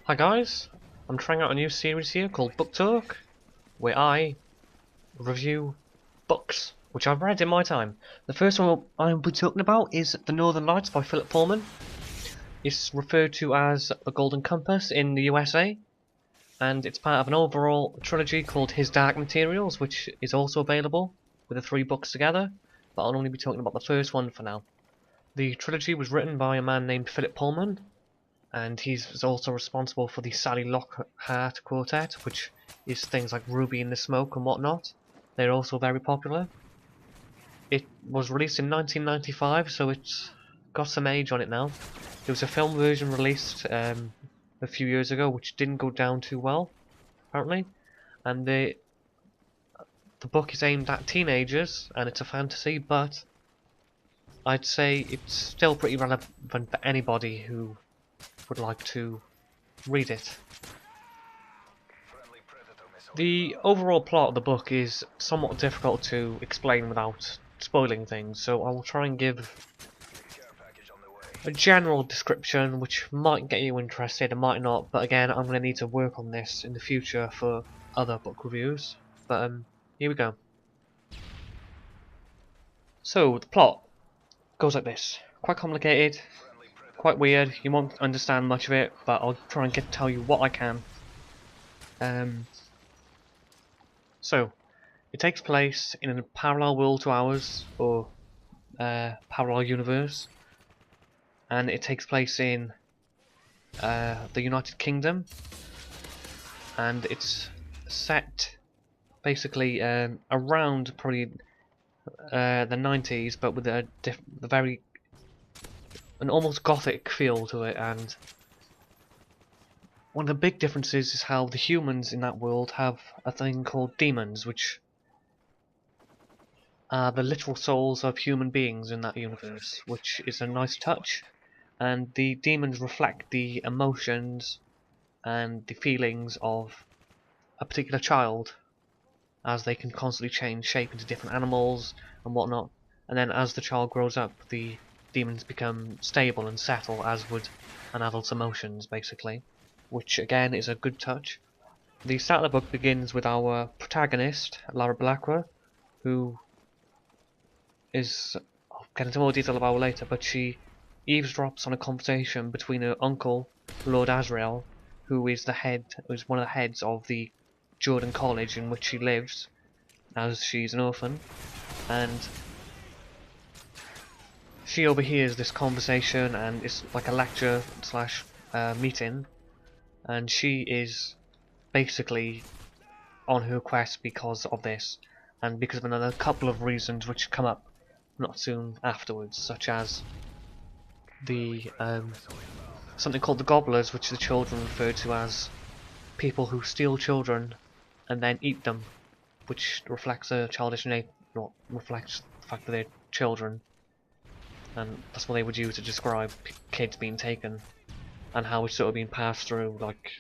Hi guys, I'm trying out a new series here called Book Talk, where I review books which I've read in my time. The first one I'll be talking about is The Northern Lights by Philip Pullman. It's referred to as The Golden Compass in the USA, and it's part of an overall trilogy called His Dark Materials, which is also available with the three books together, but I'll only be talking about the first one for now. The trilogy was written by a man named Philip Pullman, and he's also responsible for the Sally Lockhart Quartet, which is things like Ruby in the Smoke and whatnot. They're also very popular. It was released in 1995, so it's got some age on it now. There was a film version released a few years ago, which didn't go down too well, apparently. And the book is aimed at teenagers, and it's a fantasy, but I'd say it's still pretty relevant for anybody who would like to read it. The overall plot of the book is somewhat difficult to explain without spoiling things, so I will try and give a general description which might get you interested and might not, but again, I'm going to need to work on this in the future for other book reviews. But here we go. So, the plot goes like this. Quite complicated, quite weird, you won't understand much of it, but I'll try and tell you what I can. So, it takes place in a parallel world to ours, or parallel universe, and it takes place in the United Kingdom, and it's set basically around probably the 90s, but with a an almost gothic feel to it. And one of the big differences is how the humans in that world have a thing called demons, which are the literal souls of human beings in that universe, which is a nice touch. And the demons reflect the emotions and the feelings of a particular child, as they can constantly change shape into different animals and whatnot. And then as the child grows up, the demons become stable and settle, as would an adult's emotions, basically, which again is a good touch. The start of the book begins with our protagonist, Lara Blackwell, who is, I'll get into more detail about her later, but she eavesdrops on a conversation between her uncle, Lord Asriel, who is one of the heads of the Jordan College in which she lives, as she's an orphan, and she overhears this conversation, and it's like a lecture slash meeting, and she is basically on her quest because of this, and because of another couple of reasons which come up not soon afterwards, such as the something called the Gobblers, which the children refer to as people who steal children and then eat them, which reflects a childish nature, not reflects the fact that they're children, and that's what they would use to describe kids being taken, and how it's sort of being passed through, like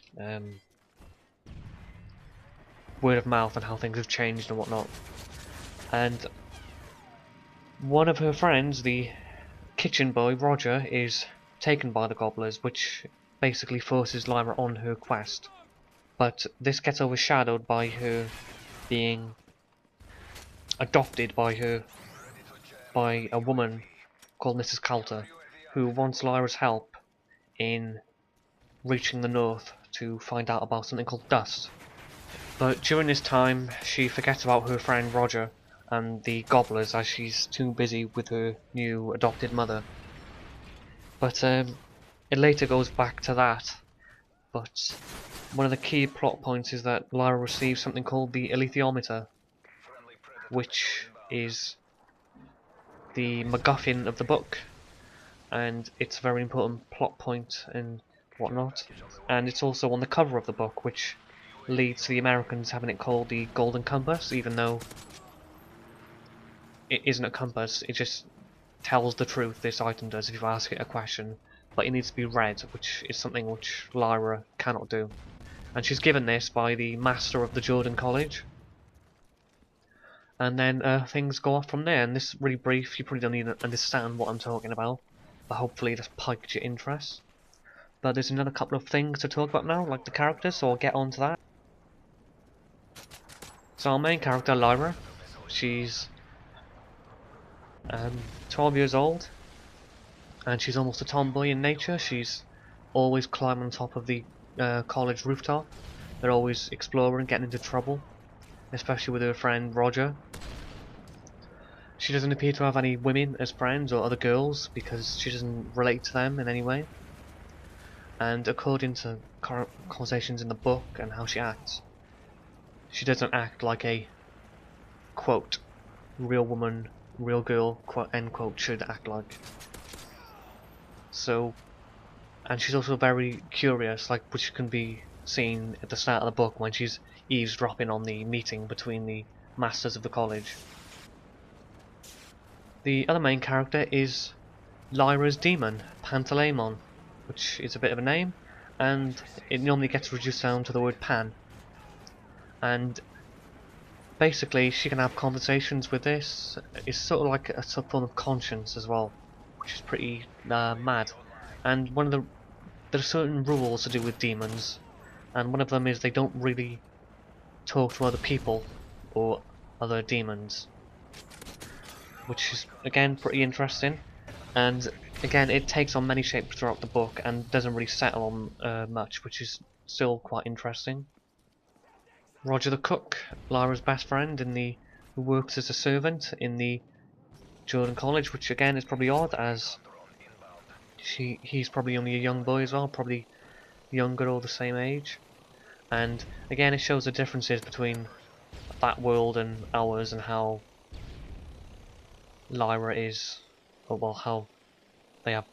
word of mouth, and how things have changed and whatnot. And one of her friends, the kitchen boy Roger, is taken by the Gobblers, which basically forces Lyra on her quest. But this gets overshadowed by her being adopted by a woman called Mrs. Coulter, who wants Lyra's help in reaching the north to find out about something called dust. But during this time, she forgets about her friend Roger and the Gobblers, as she's too busy with her new adopted mother. But it later goes back to that. But one of the key plot points is that Lyra receives something called the alethiometer, which is the MacGuffin of the book, and it's a very important plot point and whatnot. And it's also on the cover of the book, which leads to the Americans having it called the Golden Compass, even though it isn't a compass. It just tells the truth, this item does, if you ask it a question, but it needs to be read, which is something which Lyra cannot do. And she's given this by the master of the Jordan College. And then things go off from there, and this is really brief. You probably don't even understand what I'm talking about, but hopefully this piqued your interest. But there's another couple of things to talk about now, like the characters, so I'll get on to that. So our main character, Lyra, she's 12 years old, and she's almost a tomboy in nature. She's always climbing on top of the college rooftop. They're always exploring, getting into trouble, especially with her friend Roger. She doesn't appear to have any women as friends or other girls because she doesn't relate to them in any way. And according to conversations in the book and how she acts, she doesn't act like a, quote, real woman, real girl, quote, end quote, should act like. So, and she's also very curious, like which can be seen at the start of the book when she's eavesdropping on the meeting between the masters of the college. The other main character is Lyra's demon, Pantalaimon, which is a bit of a name, and it normally gets reduced down to the word Pan. And basically, she can have conversations with this. It's sort of like a sort of form of conscience as well, which is pretty mad. And there are certain rules to do with demons, and one of them is they don't really talk to other people or other demons, which is again pretty interesting. And again, it takes on many shapes throughout the book and doesn't really settle on much, which is still quite interesting. Roger the cook, Lyra's best friend, who works as a servant in the Jordan College, which again is probably odd, as he's probably only a young boy as well, probably younger or the same age. And again, it shows the differences between that world and ours, and how Lyra is, or well, how they have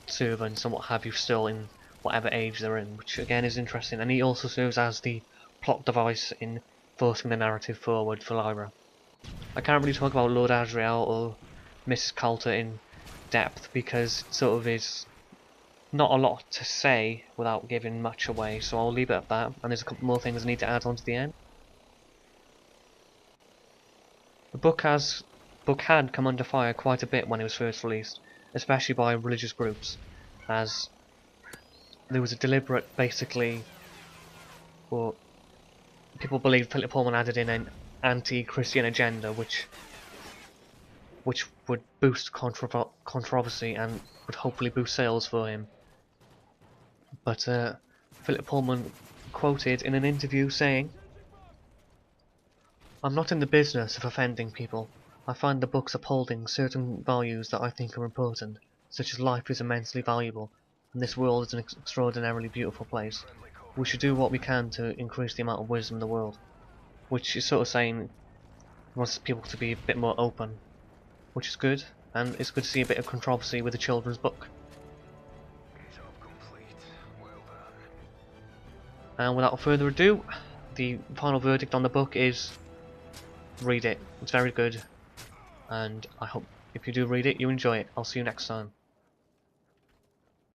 servants and what have you still in whatever age they're in, which again is interesting. And he also serves as the plot device in forcing the narrative forward for Lyra. I can't really talk about Lord Asriel or Mrs. Coulter in depth because it sort of is not a lot to say without giving much away, so I'll leave it at that, and there's a couple more things I need to add on to the end. The book had come under fire quite a bit when it was first released, especially by religious groups, as there was a deliberate, basically, well, people believe Philip Pullman added in an anti-Christian agenda, which would boost controversy and would hopefully boost sales for him. But Philip Pullman quoted in an interview saying, "I'm not in the business of offending people. I find the books upholding certain values that I think are important, such as life is immensely valuable, and this world is an extraordinarily beautiful place. We should do what we can to increase the amount of wisdom in the world," which is sort of saying he wants people to be a bit more open, which is good, and it's good to see a bit of controversy with a children's book. And without further ado, the final verdict on the book is read it. It's very good, and I hope if you do read it, you enjoy it. I'll see you next time.